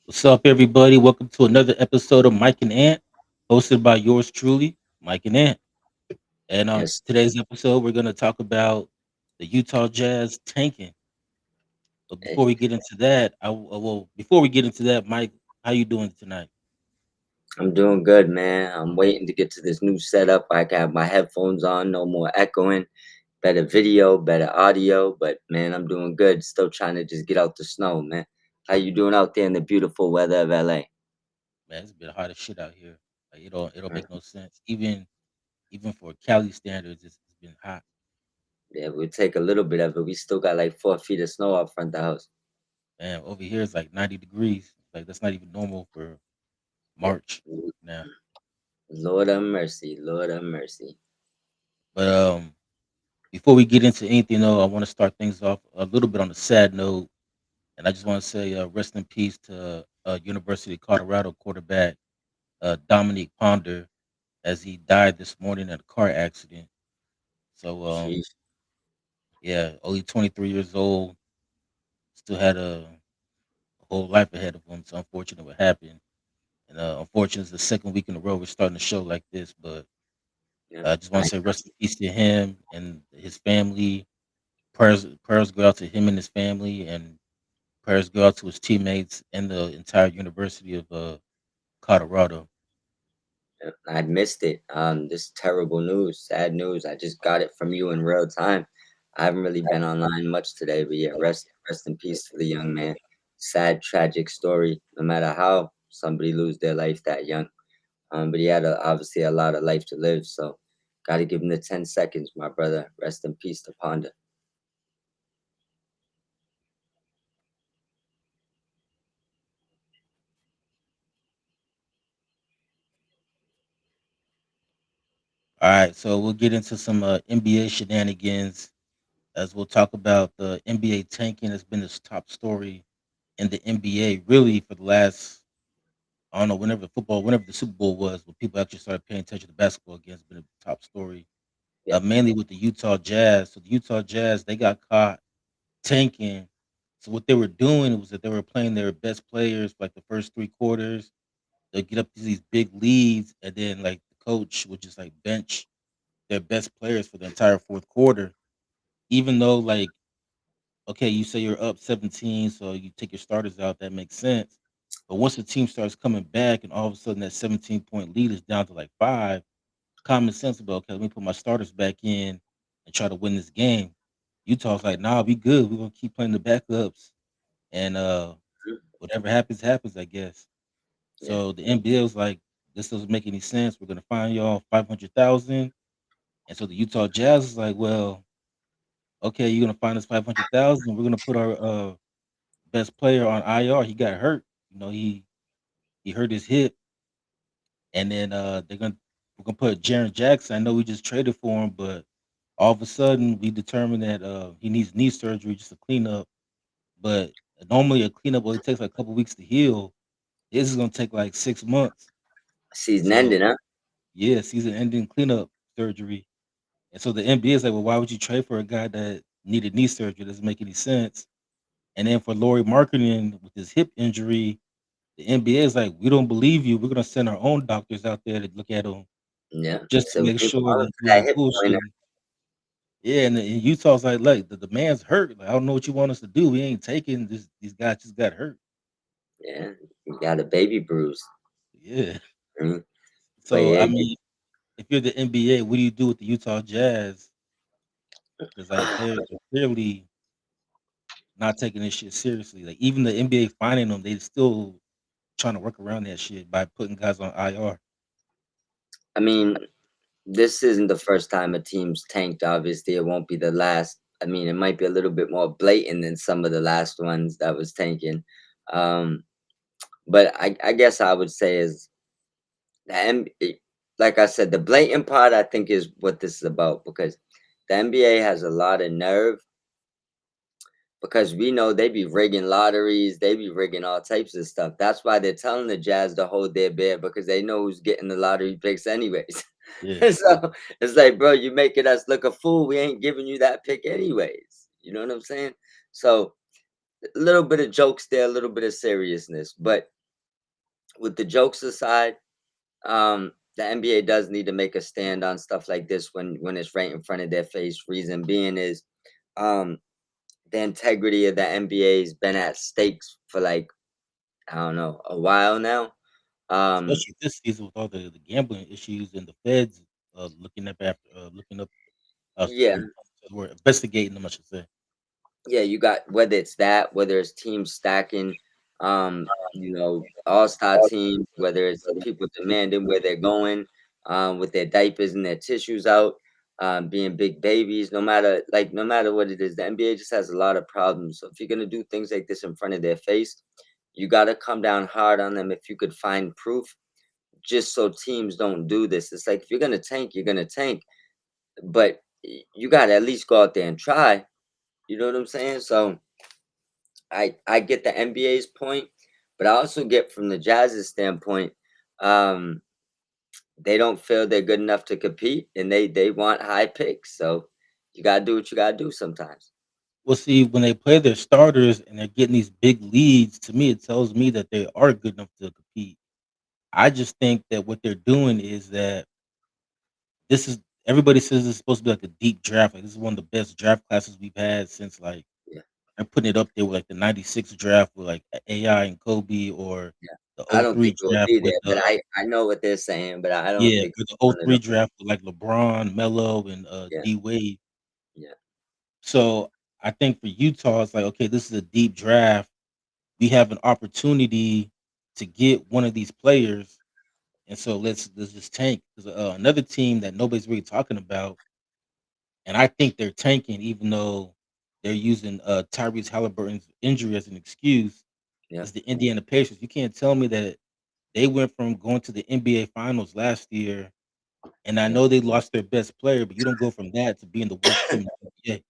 What's up, everybody? Welcome to another episode of Mike and Ant, hosted by yours truly, Mike and Ant. And on Yes, today's episode, we're going to talk about the Utah Jazz tanking. But hey, before we get into that, before we get into that, Mike, how you doing tonight? I'm doing good, man. I'm waiting to get to this new setup. I can have my headphones on, no more echoing, better video, better audio. But man, I'm doing good. Still trying to just get out the snow, man. How you doing out there in the beautiful weather of LA? Man, it's been hot as shit out here. Like it don't make no Mhm. sense. Even for Cali standards, it's been hot. Yeah, we'll take a little bit of it. We still got like 4 feet of snow out front of the house. Man, over here it's like 90 degrees. Like that's not even normal for Yeah. March now. Lord of mercy, Lord of mercy. But before we get into anything, though, I want to start things off a little bit on a sad note, and I just want to say rest in peace to University of Colorado quarterback Dominique Ponder, as he died this morning in a car accident. So, Sheesh. yeah, only 23 years old, still had a whole life ahead of him. It's unfortunate what happened, and unfortunately, it's the second week in a row we're starting a show like this. But Yeah. I just want to say rest in peace to him and his family. Prayers go out to him and his family, and prayers go out to his teammates and the entire University of Colorado. I missed it. This terrible news, sad news. I just got it from you in real time. I haven't really been online much today, but yeah, rest in peace to the young man. Sad, tragic story. No matter how somebody lose their life that young, but he had obviously a lot of life to live. So, got to give him the 10 seconds, my brother. Rest in peace to Ponder. All right, so we'll get into some NBA shenanigans as we'll talk about the NBA tanking has been this top story in the NBA really for the last I don't know whenever the Super Bowl was, when people actually started paying attention to basketball again, it's been a top story. Yep. Mainly with the Utah Jazz. So the Utah Jazz they got caught tanking. So what they were doing was that they were playing their best players for like the first 3 quarters. They'll get up to these big leads, and then like the coach would just like bench their best players for the entire fourth quarter. Even though like okay, you say you're up 17, so you take your starters out, that makes sense. But once the team starts coming back and all of a sudden that 17-point lead is down to like five, common sense about okay, let me put my starters back in and try to win this game. Utah's like, nah, we good. We're gonna keep playing the backups and whatever happens, happens, I guess. Yeah. So the NBA was like, this doesn't make any sense. We're gonna fine y'all 500,000. And so the Utah Jazz is like, well, okay, you're gonna find us 500,000. We're gonna put our best player on IR. He got hurt. He hurt his hip, and then we're gonna put Jaren Jackson. I know we just traded for him, but all of a sudden we determined that he needs knee surgery just to clean up. But normally a cleanup only takes like a couple weeks to heal. This is gonna take like 6 months. Season So ending, huh? yeah, season ending cleanup surgery. And so the NBA is like, well, why would you trade for a guy that needed knee surgery? Doesn't make any sense. And then for Laurie Marketing with his hip injury, the NBA is like, we don't believe you. We're gonna send our own doctors out there to look at him Yeah. just to So we make ain't sure falling that he for that wasn't hip pointer. bullshitting. Yeah, and Utah's like, look, the man's hurt. Like, I don't know what you want us to do. We ain't taking this. These guys just got hurt. Yeah. You got a baby bruise. Yeah. Mhm. But So yeah, I mean, if you're the NBA, what do you do with the Utah Jazz? Because like they're clearly not taking this shit seriously. Like even the NBA finding them, they still trying to work around that shit by putting guys on IR. I mean, this isn't the first time a team's tanked. Obviously, it won't be the last. I mean, it might be a little bit more blatant than some of the last ones that was tanking. Um, but I guess I would say is the like I said, the blatant part I think is what this is about because the NBA has a lot of nerve because we know they be rigging lotteries, they be rigging all types of stuff. That's why they're telling the Jazz to hold their beer because they know who's getting the lottery picks anyways. Yeah. So it's like, bro, you making us look a fool. We ain't giving you that pick anyways. You know what I'm saying? So a little bit of jokes there, a little bit of seriousness. But with the jokes aside, the NBA does need to make a stand on stuff like this when it's right in front of their face. Reason being is, um, the integrity of the NBA has been at stakes for like I don't know a while now. Um, especially this season with all the gambling issues and the feds, looking up after looking up yeah, or we're investigating them, I should say. yeah, you got whether it's that, whether it's teams stacking, all-star teams, whether it's people demanding where they're going, with their diapers and their tissues out, being big babies. No matter what it is, the NBA just has a lot of problems. So if you're gonna do things like this in front of their face, you got to come down hard on them if you could find proof, just so teams don't do this. It's like if you're gonna tank, you're gonna tank, but you got to at least go out there and try. You know what I'm saying? So I get the NBA's point, but I also get from the Jazz's standpoint, um, they don't feel they're good enough to compete, and they want high picks. So you gotta do what you gotta do sometimes. Well, see, when they play their starters and they're getting these big leads, to me, it tells me that they are good enough to compete. I just think that what they're doing is that this is everybody says it's supposed to be like a deep draft. Like this is one of the best draft classes we've had since like Yeah, I'm putting it up there with like the '96 draft with like AI and Kobe, or yeah. the I don't '03 think we'll draft be with there, but I know what they're saying, but I don't yeah, think or it's the one of '03 those. draft with like LeBron, Melo, and Yeah, D Wade. yeah, So I think for Utah, it's like, okay, this is a deep draft. We have an opportunity to get one of these players, and so let's just tank. 'Cause, another team that nobody's really talking about, and I think they're tanking, even though they're using Tyrese Halliburton's injury as an excuse, yeah, is the Indiana Pacers. You can't tell me that they went from going to the NBA Finals last year, and I yeah, know they lost their best player, but you don't go from that to being the worst team in the NBA.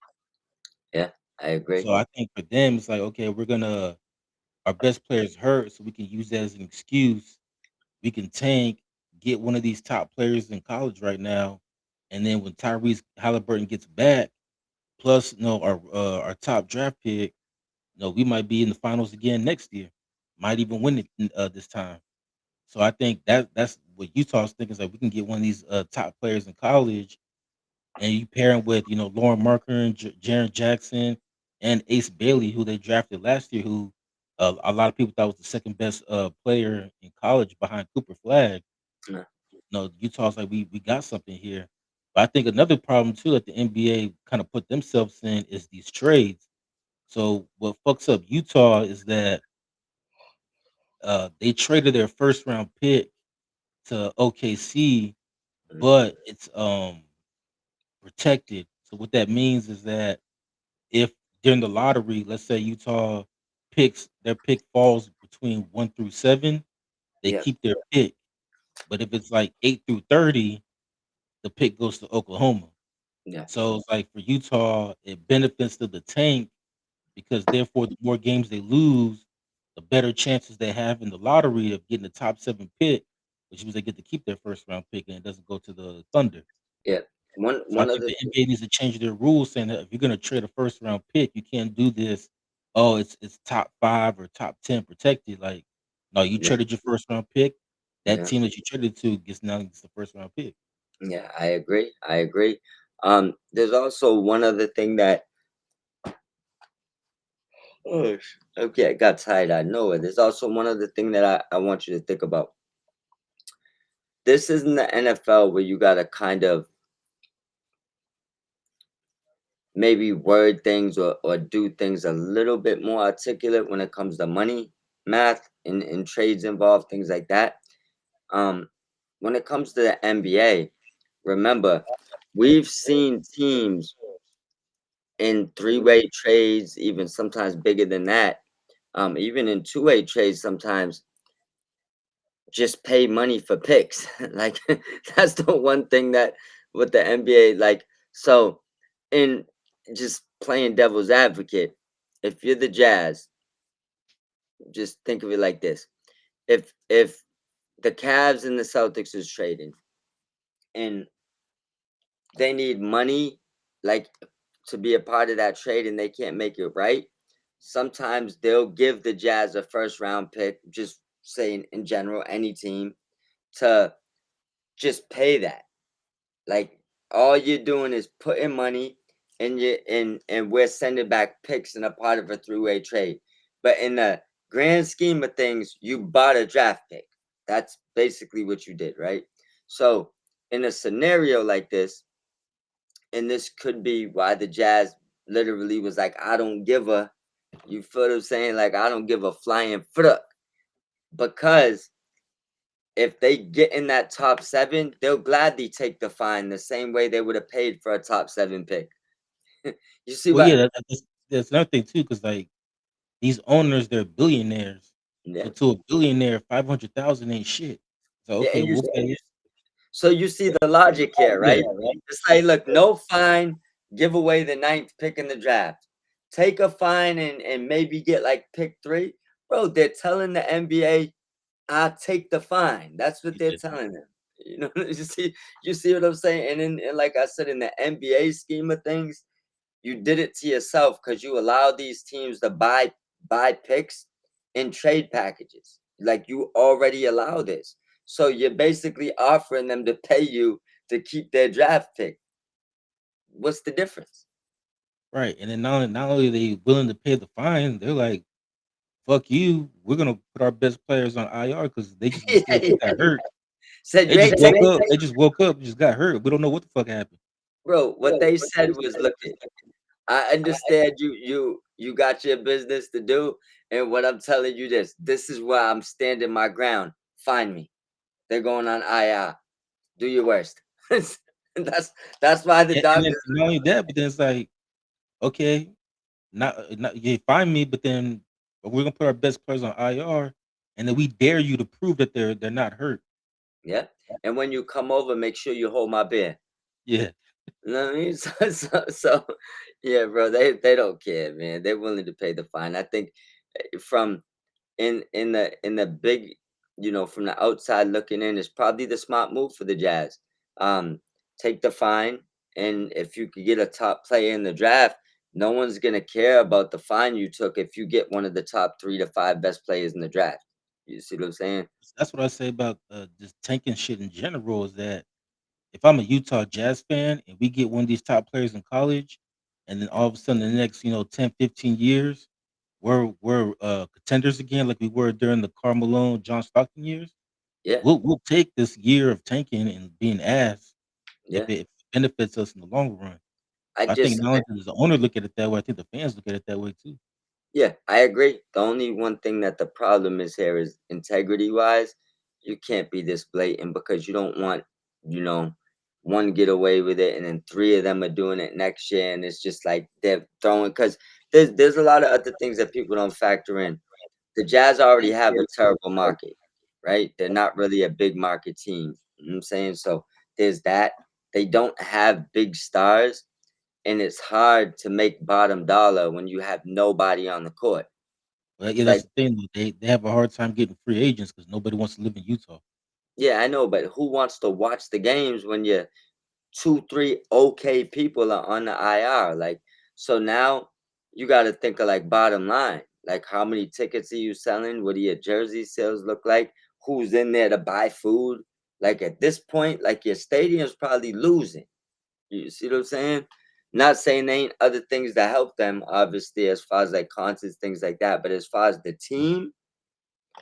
yeah. I agree. So I think for them, it's like, okay, we're gonna our best players hurt, so we can use that as an excuse. We can tank, get one of these top players in college right now, and then when Tyrese Halliburton gets back, plus our top draft pick, we might be in the finals again next year. Might even win it this time. So I think that's what Utah's thinking is like we can get one of these top players in college, and you pair him with Lauren Marker and Jaren Jackson and Ace Bailey, who they drafted last year, who a lot of people thought was the second best player in college behind Cooper Flag. Yeah, Utah's like we got something here. But I think another problem too that the NBA kind of put themselves in is these trades. So what fucks up Utah is that they traded their first round pick to OKC, mm, but it's protected. So what that means is that if during the lottery, let's say Utah picks their pick falls between 1 through 7, they yeah, keep their pick. But if it's like 8 through 30, the pick goes to Oklahoma. yeah, So it's like for Utah, it benefits to the tank because therefore the more games they lose, the better chances they have in the lottery of getting the top 7 pick, which means they get to keep their first round pick and it doesn't go to the Thunder. yeah. One So I one think other the NBA needs to change their rules saying that if you're gonna trade a first round pick, you can't do this. Oh, it's top 5 or top 10 protected. Like, no, you Yeah, traded your first round pick. That yeah, team that you traded to gets the first round pick. yeah. I agree. I agree. There's also one other thing that okay, I got tired out of nowhere. There's also one other thing that I want you to think about. This isn't the NFL where you gotta kind of maybe word things or do things a little bit more articulate when it comes to money, math, and trades involved, things like that. Um, when it comes to the NBA, remember, we've seen teams in three-way trades, even sometimes bigger than that, even in two-way trades sometimes just pay money for picks. Like that's the one thing that with the NBA, like so in just playing devil's advocate, if you're the Jazz, just think of it like this. If the Cavs and the Celtics is trading and they need money like to be a part of that trade and they can't make it right, sometimes they'll give the Jazz a first round pick just saying in general, any team, to just pay that. Like all you're doing is putting money and we're sending back picks and a part of a three-way trade. But in the grand scheme of things, you bought a draft pick. That's basically what you did, right? So in a scenario like this, and this could be why the Jazz literally was like, I don't give a, you feel what I'm saying? Like, I don't give a flying fuck. Because if they get in that top seven, they'll gladly take the fine the same way they would have paid for a top seven pick. You see Well, yeah, what? that's another thing too, because like these owners, they're billionaires. So Yeah, to a billionaire, 500,000 ain't shit. So yeah, okay, we'll pay it. so you see the logic here, Yeah, right? It's like, look, no fine, give away the ninth pick in the draft. Take a fine and maybe get like pick three. Bro, they're telling the NBA, I take the fine. That's what they're yeah, telling them. You know, you see what I'm saying? And like I said, in the NBA scheme of things, you did it to yourself because you allow these teams to buy picks in trade packages. Like you already allow this. So you're basically offering them to pay you to keep their draft pick. What's the difference? right. And then not only are they willing to pay the fine, they're like, "Fuck you, we're gonna put our best players on IR because they just Yeah, they just got hurt. said They you just ain't woke take, up. They just woke up, just got hurt. We don't know what the fuck happened." bro. What they said was, look, I understand you got your business to do, and what I'm telling you this is where I'm standing my ground. Find me. They're going on IR. Do your worst. that's that's why the And then doctors. not only that, but then it's like, okay, not you find me, but then we're gonna put our best players on IR, and then we dare you to prove that they're not hurt. Yeah. And when you come over, make sure you hold my beer. Yeah, You know what I mean? So yeah, bro, they don't care, man. They're willing to pay the fine. I think from in the big, from the outside looking in, it's probably the smart move for the Jazz. Um, take the fine, and if you could get a top player in the draft, no one's gonna care about the fine you took if you get one of the top 3 to 5 best players in the draft. You see what I'm saying? that's what I say about just tanking shit in general. Is that if I'm a Utah Jazz fan and we get one of these top players in college, and then all of a sudden the next 10, 15 years, we're contenders again, like we were during the Karl Malone, John Stockton years. Yeah, We'll take this year of tanking and being ass if yeah. it benefits us in the long run. I So I think just not only does the owner look at it that way, I think the fans look at it that way too. Yeah, I agree. The only one thing that the problem is here is integrity wise, you can't be this blatant because you don't want, you know, one get away with it and then three of them are doing it next year and it's just like they're throwing because there's a lot of other things that people don't factor in. The Jazz already have a terrible market, right? They're not really a big market team. You know what I'm saying? So there's that. They don't have big stars and it's hard to make bottom dollar when you have nobody on the court. But yeah, It's that's like, the thing. Though. They have a hard time getting free agents because nobody wants to live in Utah. yeah, I know, but who wants to watch the games when you're two, three okay people are on the IR? Like, so now you got to think of like bottom line. Like, how many tickets are you selling? What do your jersey sales look like? Who's in there to buy food? Like, at this point, like your stadium's probably losing. You see what I'm saying? Not saying there ain't other things that help them, obviously, as far as like concerts, things like that. But as far as the team,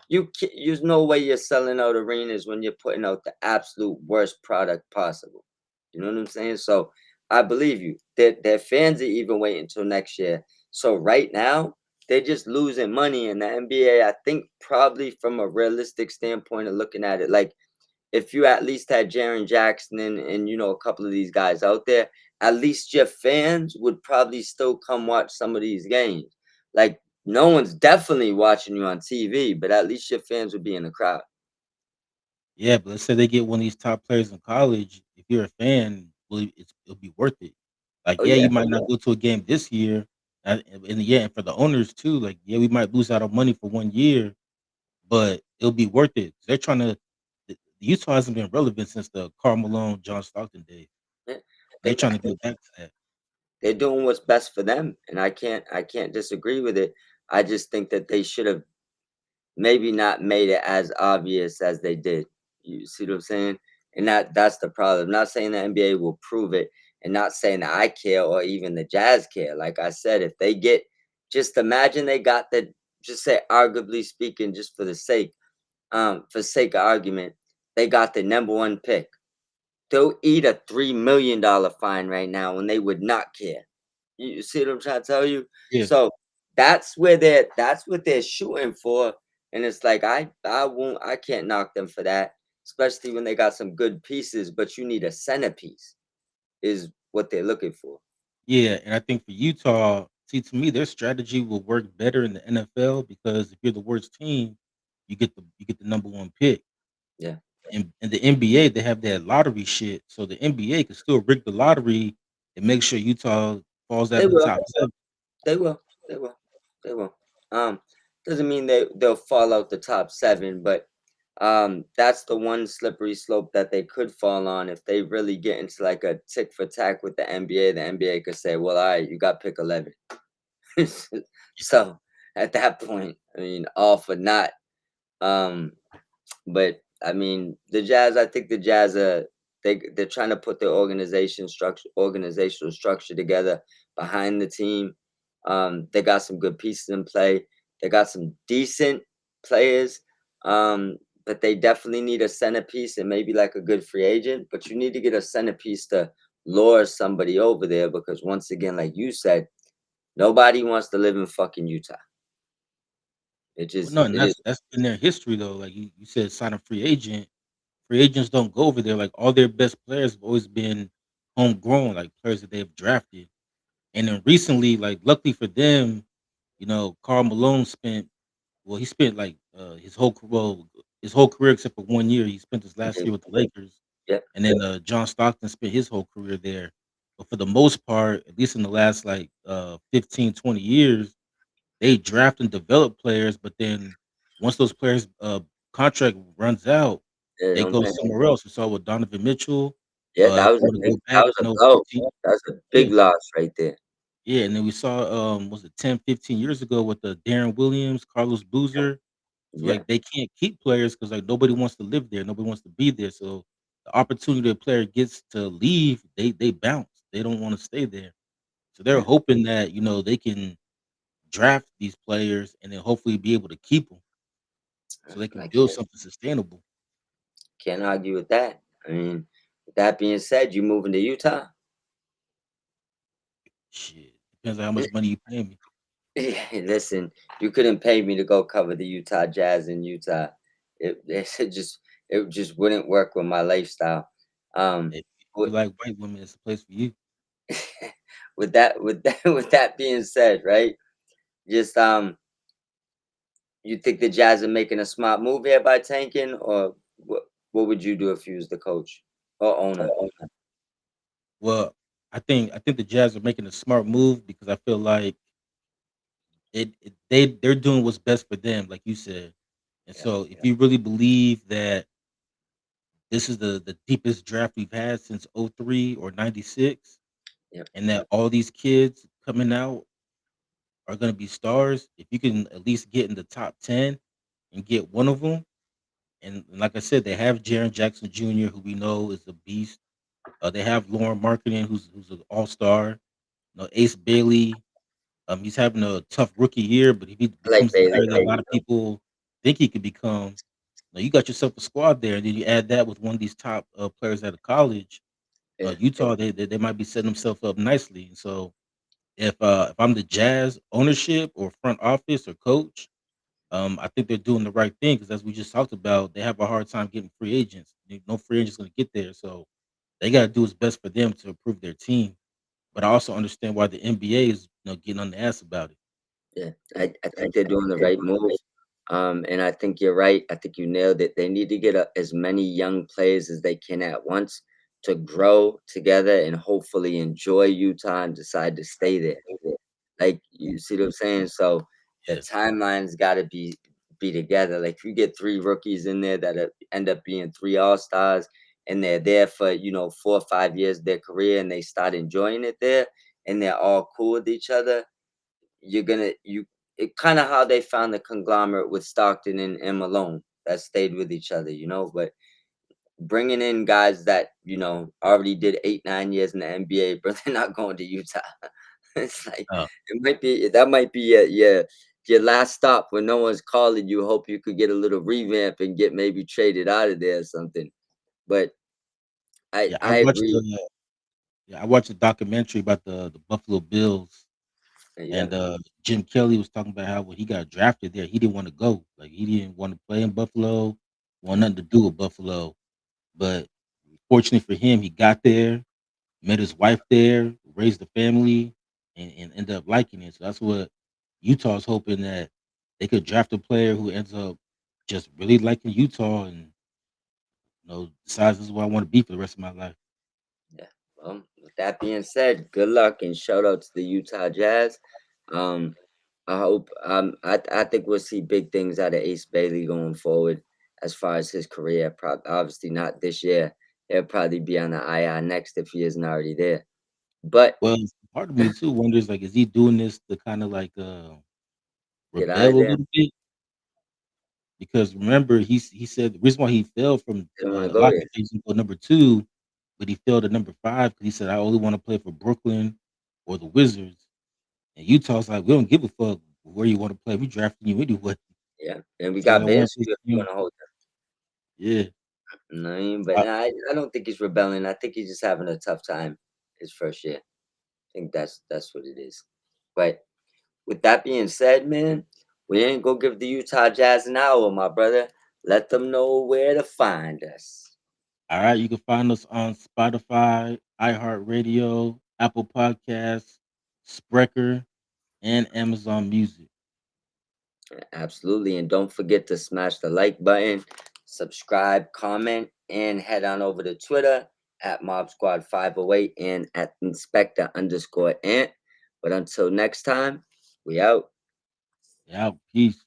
there's no way you're selling out arenas when you're putting out the absolute worst product possible. You know what I'm saying? So I believe you. Their fans are even waiting until next year. So right now, they're just losing money in the NBA. I think probably from a realistic standpoint of looking at it, like if you at least had Jaren Jackson and a couple of these guys out there, at least your fans would probably still come watch some of these games. Like no one's definitely watching you on TV, but at least your fans would be in the crowd. Yeah, but let's say they get one of these top players in college. If you're a fan, it'll be worth it. Like, Oh yeah, yeah, you might not go to a game this year, and yeah, and for the owners too. Like, yeah, we might lose out on money for 1 year, but it'll be worth it. They're trying to. Utah hasn't been relevant since the Karl Malone, John Stockton days. yeah. They're They trying to get back to that. they're doing what's best for them, and I can't disagree with it. I just think that they should have maybe not made it as obvious as they did. You see what I'm saying? And that's the problem. Not saying the NBA will prove it, and not saying that I care or even the Jazz care. Like I said, if they get, just imagine they got the, just say arguably speaking, just for sake of argument, they got the number one pick. They'll eat a $3 million fine right now and they would not care. You see what I'm trying to tell you? Yeah. So that's what they're shooting for. And it's like I can't knock them for that, especially when they got some good pieces, but you need a centerpiece is what they're looking for. Yeah, and I think for Utah, see, to me, their strategy will work better in the NFL because if you're the worst team, you get the number one pick. Yeah. In the NBA, they have that lottery shit, so the NBA can still rig the lottery and make sure Utah falls out They of the will. top 7. They will. They will. They will. Um, doesn't mean they'll fall out the top seven, but that's the one slippery slope that they could fall on if they really get into like a tick for tack with the NBA. The NBA could say, "Well, all right, you got pick 11." So at that point, I mean, all for naught. Um, but I mean, the Jazz. I think the Jazz they're trying to put their organizational structure together behind the team. They got some good pieces in play. They got some decent players. Um, but they definitely need a centerpiece and maybe like a good free agent. But you need to get a centerpiece to lure somebody over there because once again, like you said, nobody wants to live in fucking Utah. Well, no, and It is. that's been their history though. Like you said, sign a free agent. Free agents don't go over there. Like all their best players have always been homegrown, like players that they have drafted. And then recently, like luckily for them, Karl Malone spent he spent like his whole career except for 1 year. He spent his last year with the Lakers, Yep. and then John Stockton spent his whole career there. But for the most part, at least in the last like 15, 20 years, they draft and develop players, but then once those players contract runs out, They they don't go pay. somewhere else. We saw with Donovan Mitchell. Yeah, If that was you a want to big go that back, was a blow. 15, That was a yeah, big loss right there. yeah, and then we saw, was it 10, 15 years ago with the Darren Williams, Carlos Boozer. So, Yeah, like, they can't keep players because like, nobody wants to live there, nobody wants to be there, so the opportunity a player gets to leave, they bounce. They don't wanna stay there. So, they're yeah. hoping that, they can draft these players and then hopefully be able to keep them so they can I build something sustainable. can't argue with that. I mean, with that being said, you moving to Utah? Shit, depends on how much money you pay me. Listen, you couldn't pay me to go cover the Utah Jazz in Utah. It just wouldn't work with my lifestyle. Um, If you with, like white women, it's a place for you. with that being said, right? Just you think the Jazz are making a smart move here by tanking, or what would you do if you was the coach or owner? Well, I think the Jazz are making a smart move because I feel like they're doing what's best for them, like you said. And Yep, so if you really believe that this is the deepest draft we've had since '03 or '96, yep, and that all these kids coming out are gonna be stars, if you can at least get in the top 10 and get one of them, and like I said, they have Jaren Jackson Jr., who we know is a beast. They have Lauren Marketing, who's an all-star. Ace Bailey, he's having a tough rookie year, but if he Blake becomes the Bailey. player that a lot of people think he could become, you got yourself a squad there, and then you add that with one of these top, players out of college, Yeah, Utah, they might be setting themselves up nicely, and so if I'm the Jazz ownership or front office or coach, I think they're doing the right thing because as we just talked about, they have a hard time getting free agents. No free agent's gonna get there, so they gotta do what's best for them to improve their team, but I also understand why the NBA is, getting on the ass about it. yeah. I think they're doing the right move. And I think you're right. I think you nailed it. They need to get as many young players as they can at once to grow together and hopefully enjoy Utah and decide to stay there. Like you see what I'm saying? So the Yeah. timeline's got to be together. Like if you get three rookies in there that end up being three all stars, and they're there for 4 or 5 years of their career, and they start enjoying it there, and they're all cool with each other, you're gonna you. it kind of how they found the conglomerate with Stockton and Malone that stayed with each other, but bringing in guys that, already did 8, 9 years in the NBA, but they're not going to Utah. It's like Oh, that might be your last stop when no one's calling you. Hope you could get a little revamp and get maybe traded out of there or something. But I yeah, I I watched agree. the yeah, I watched a documentary about the Buffalo Bills, Yeah, and, Jim Kelly was talking about how when he got drafted there, he didn't wanna go. Like, he didn't wanna play in Buffalo, want nothing to do with Buffalo, but fortunately for him, he got there, met his wife there, raised a family, and ended up liking it. So that's what Utah's hoping, that they could draft a player who ends up just really liking Utah and, decides this is where I wanna be for the rest of my life. yeah. Well, with that being said, good luck and shout out to the Utah Jazz. Um, I hope I think we'll see big things out of Ace Bailey going forward as far as his career. Obviously not this year. He'll probably be on the IR next if he isn't already there. But Well, part of me too wonders, like, is he doing this to kinda, like, get out rebel of a there. little bit? Because remember, he said the reason why he fell from, Didn't want to a go lot of there. people think he's gonna go number 2, but he fell to number 5 because he said, "I only wanna play for Brooklyn or the Wizards." And Utah's like, "We don't give a fuck where you wanna play, we drafting you anyway." Yeah, and we So got I want Vansky this if you team. want to hold Yeah. him. No, I mean, but I I don't think he's rebelling. I think he's just having a tough time his first year. I think that's what it is. But with that being said, man, we ain't go give the Utah Jazz an hour, my brother. Let them know where to find us. Alright, you can find us on Spotify, iHeartRadio, Apple Podcasts, Spreaker, and Amazon Music. Absolutely. And don't forget to smash the like button, subscribe, comment, and head on over to Twitter at Mob Squad 508 and at Inspector underscore Ant. But until next time, we out. Yeah, peace.